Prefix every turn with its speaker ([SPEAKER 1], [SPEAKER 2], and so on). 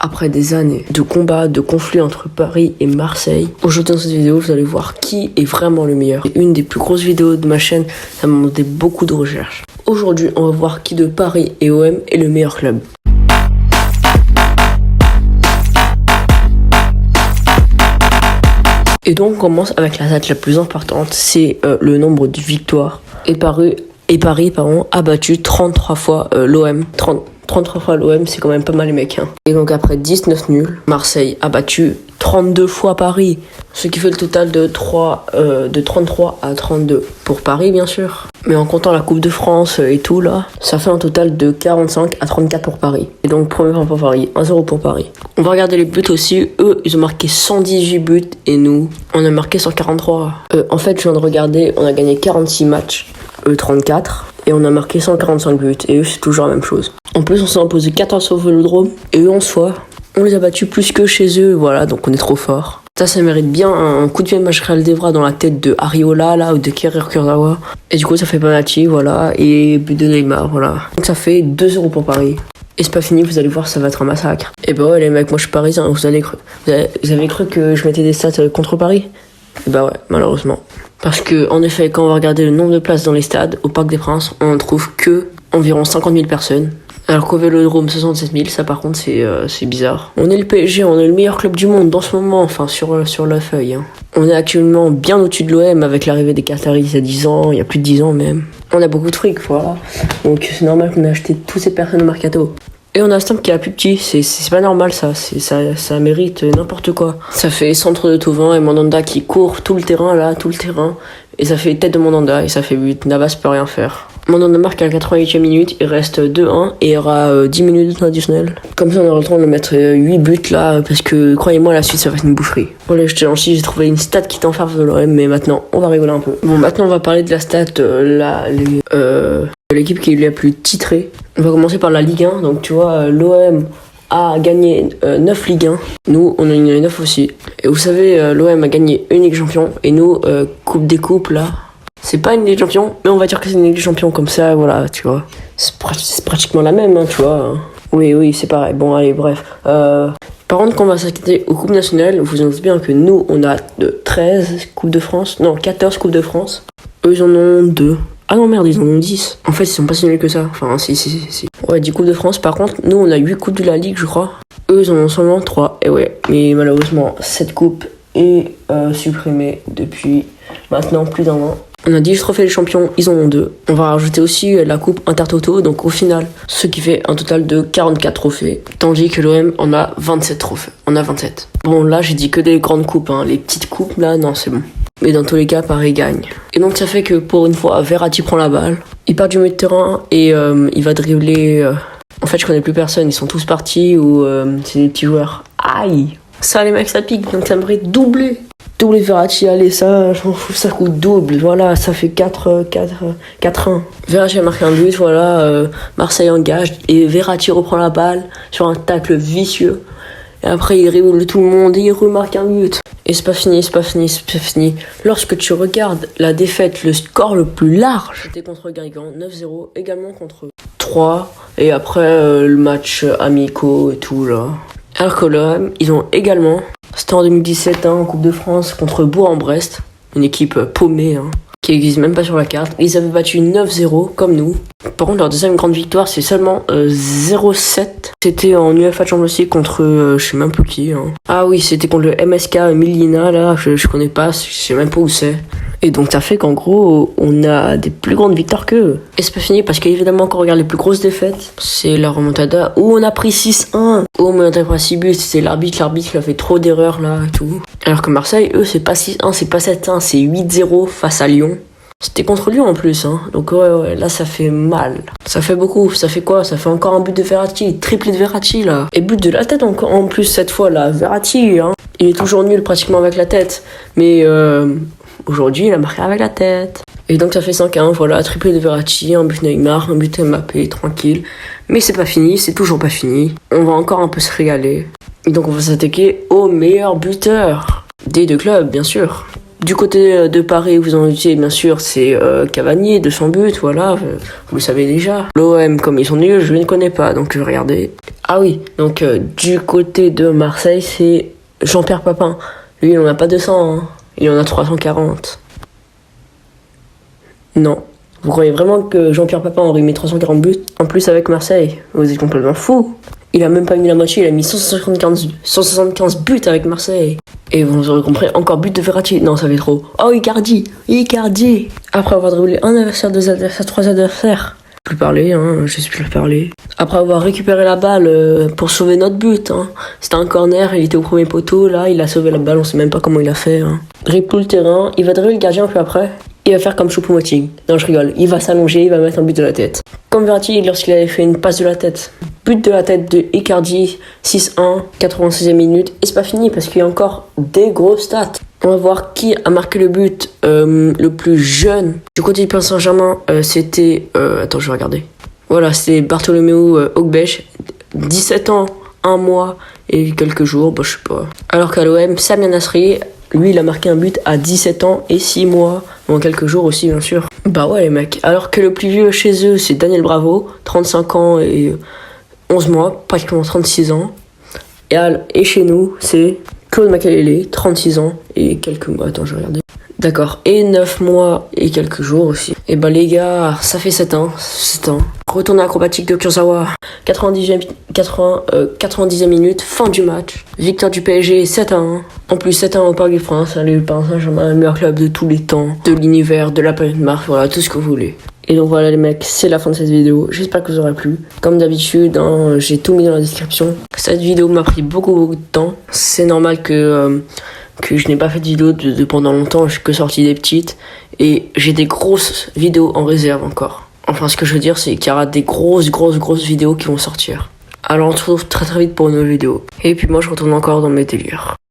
[SPEAKER 1] Après des années de combats, de conflits entre Paris et Marseille, aujourd'hui dans cette vidéo, vous allez voir qui est vraiment le meilleur. C'est une des plus grosses vidéos de ma chaîne, ça m'a demandé beaucoup de recherches. Aujourd'hui, on va voir qui de Paris et OM est le meilleur club. Et donc on commence avec la date la plus importante, c'est le nombre de victoires. Et Paris a battu 33 fois l'OM. 33 fois l'OM, c'est quand même pas mal les mecs. Hein. Et donc après 19 nuls, Marseille a battu 32 fois Paris. Ce qui fait le total de 33 à 32 pour Paris bien sûr. Mais en comptant la Coupe de France et tout là, ça fait un total de 45 à 34 pour Paris. Et donc premier point pour Paris, 1-0 pour Paris. On va regarder les buts aussi. Eux, ils ont marqué 118 buts et nous, on a marqué 143. En fait, je viens de regarder, on a gagné 46 matchs, eux 34. Et on a marqué 145 buts. Et eux, c'est toujours la même chose. En plus, on s'est imposé 14 au Vélodrome. Et eux, en soi, on les a battus plus que chez eux. Voilà, donc on est trop fort. Ça mérite bien un coup de pied de Majral Devra dans la tête de Ariola, là, ou de Kerrer Kurzawa. Et du coup, ça fait penalty, voilà. Et but de Neymar, voilà. Donc ça fait 2-0 pour Paris. Et c'est pas fini, vous allez voir, ça va être un massacre. Et bah ouais, les mecs, moi je suis parisien. Vous avez cru que je mettais des stats contre Paris? Et bah ouais, malheureusement. Parce que, en effet, quand on va regarder le nombre de places dans les stades, au Parc des Princes, on ne trouve que environ 50 000 personnes. Alors qu'au Vélodrome, 67 000, ça par contre, c'est bizarre. On est le PSG, on est le meilleur club du monde dans ce moment, enfin, sur la feuille. Hein. On est actuellement bien au-dessus de l'OM avec l'arrivée des Qataris il y a 10 ans, il y a plus de 10 ans même. On a beaucoup de fric, voilà. Donc c'est normal qu'on ait acheté toutes ces personnes au mercato. Et on a un stamp qui est plus petit, c'est pas normal ça, ça mérite n'importe quoi. Ça fait centre de Thauvin et Mandanda qui court tout le terrain là, et ça fait tête de Mandanda et ça fait but, Navas peut rien faire. Mandanda marque à la 88e minute, il reste 2-1 et il y aura 10 minutes additionnelles. Comme ça on aura le temps de mettre 8 buts là, parce que croyez-moi la suite ça va être une boucherie. Voilà, je te lance, j'ai trouvé une stat qui t'enferme de l'OM, mais maintenant on va rigoler un peu. Bon, maintenant on va parler de la stat, l'équipe qui est la plus titrée. On va commencer par la Ligue 1. Donc tu vois, l'OM a gagné 9 Ligue 1. Nous, on en a gagné 9 aussi. Et vous savez, l'OM a gagné une Ligue des Champions. Et nous, Coupe des Coupes, là, c'est pas une Ligue des Champions, mais on va dire que c'est une Ligue des Champions comme ça, voilà, tu vois. C'est pratiquement la même, hein, tu vois. Oui, c'est pareil. Bon, allez, bref. Par contre, quand on va s'acquitter aux Coupes nationales, vous en doutez bien que nous, on a 13 Coupes de France. Non, 14 Coupes de France. Eux, ils en ont 2. Ah non merde, ils en ont 10. En fait, ils sont pas si nuls que ça. Enfin, si. Ouais, 10 Coupes de France. Par contre, nous, on a 8 Coupes de la Ligue, je crois. Eux, ils en ont seulement 3. Et ouais, mais malheureusement, cette coupe est supprimée depuis maintenant plus d'1 an. On a 10 trophées des champions, ils en ont 2. On va rajouter aussi la coupe Intertoto, donc au final, ce qui fait un total de 44 trophées. Tandis que l'OM en a 27 trophées. On a 27. Bon, là, j'ai dit que des grandes coupes, hein. Les petites coupes, là, non, c'est bon. Mais dans tous les cas, Paris gagne. Et donc ça fait que pour une fois, Verratti prend la balle. Il part du milieu de terrain et il va dribbler. En fait, je connais plus personne. Ils sont tous partis ou c'est des petits joueurs. Aïe! Ça, les mecs, ça pique. Donc ça me ferait doubler. Doubler Verratti, allez, ça, j'en fous, ça coûte double. Voilà, ça fait 4-1. Verratti a marqué un but, voilà. Marseille engage et Verratti reprend la balle sur un tacle vicieux. Et après, il dribble tout le monde et il remarque un but. Et c'est pas fini. Lorsque tu regardes la défaite, le score le plus large, c'était contre Guingamp, 9-0, également contre 3. Et après, le match amicaux et tout, là. Alors que l'OM, ils ont également, c'était en 2017, hein, en Coupe de France, contre Bourg-en-Brest, une équipe paumée, hein, qui n'existe même pas sur la carte. Ils avaient battu 9-0, comme nous. Par contre, leur deuxième grande victoire, c'est seulement 0-7. C'était en UEFA Champions League contre, je sais même plus qui. Hein. Ah oui, c'était contre le MSK Milina, là, je connais pas, je sais même pas où c'est. Et donc ça fait qu'en gros, on a des plus grandes victoires qu'eux. Et c'est pas fini, parce qu'évidemment, quand on regarde les plus grosses défaites, c'est la remontada, où on a pris 6-1. Où on a pris 6 buts, c'est l'arbitre il a fait trop d'erreurs, là, et tout. Alors que Marseille, eux, c'est pas 6-1, c'est pas 7-1, c'est 8-0 face à Lyon. C'était contre Lyon en plus, hein. Donc ouais, là ça fait mal. Ça fait beaucoup, ça fait quoi? Ça fait encore un but de Verratti, triplé de Verratti là. Et but de la tête encore en plus cette fois là, Verratti, hein. Il est toujours nul pratiquement avec la tête. Mais aujourd'hui il a marqué avec la tête. Et donc ça fait 5-1, voilà, triplé de Verratti, un but Neymar, un but Mbappé, tranquille. Mais c'est pas fini, c'est toujours pas fini. On va encore un peu se régaler. Et donc on va s'attaquer au meilleur buteur des deux clubs, bien sûr. Du côté de Paris, vous en doutez, bien sûr, c'est Cavani, 200 buts, voilà, vous le savez déjà. L'OM, comme ils sont nuls, je ne connais pas, donc regardez. Ah oui, donc du côté de Marseille, c'est Jean-Pierre Papin. Lui, il en a pas 200, hein. Il en a 340. Non. Vous croyez vraiment que Jean-Pierre Papin aurait mis 340 buts en plus avec Marseille? Vous êtes complètement fou. Il a même pas mis la moitié, il a mis 175 buts avec Marseille. Et vous aurez compris, encore but de Verratti. Non, ça fait trop. Oh, Icardi. Après avoir dribblé un adversaire, deux adversaires, trois adversaires. Plus parler, hein, je sais plus parler. Après avoir récupéré la balle pour sauver notre but, hein. C'était un corner, il était au premier poteau, là, il a sauvé la balle, on sait même pas comment il a fait. Hein. Dribble tout le terrain, il va dribbler le gardien un peu après. Il va faire comme Choupo-Moting. Non, je rigole. Il va s'allonger, il va mettre un but de la tête. Comme Verratti lorsqu'il avait fait une passe de la tête. But de la tête de Icardi, 6-1, 86e minute. Et c'est pas fini parce qu'il y a encore des gros stats. On va voir qui a marqué le but le plus jeune. Du côté du Paris Saint-Germain, c'était... attends, je vais regarder. Voilà, c'était Bartholoméu Ogbeche. 17 ans, 1 mois et quelques jours, bah je sais pas. Alors qu'à l'OM, Samir Nasri... Lui, il a marqué un but à 17 ans et 6 mois, en quelques jours aussi, bien sûr. Bah ouais, les mecs. Alors que le plus vieux chez eux, c'est Daniel Bravo, 35 ans et 11 mois, pratiquement 36 ans. Et chez nous, c'est Claude Makelele, 36 ans et quelques mois. Attends, je vais regarder. D'accord. Et 9 mois et quelques jours aussi. Et bah les gars, ça fait 7 ans. 7 ans. Retour acrobatique de Kurzawa. 90e minute, fin du match. Victoire du PSG, 7-1. En plus, 7-1 au Parc des Princes. Le Paris Saint-Germain, le meilleur club de tous les temps. De l'univers, de la planète Mars, voilà, tout ce que vous voulez. Et donc voilà les mecs, c'est la fin de cette vidéo. J'espère que vous aurez plu. Comme d'habitude, hein, j'ai tout mis dans la description. Cette vidéo m'a pris beaucoup de temps. C'est normal que je n'ai pas fait de vidéo de pendant longtemps. J'ai que sorti des petites. Et j'ai des grosses vidéos en réserve encore. Enfin, ce que je veux dire, c'est qu'il y aura des grosses vidéos qui vont sortir. Alors on se retrouve très vite pour une nouvelle vidéo. Et puis moi, je retourne encore dans mes délires.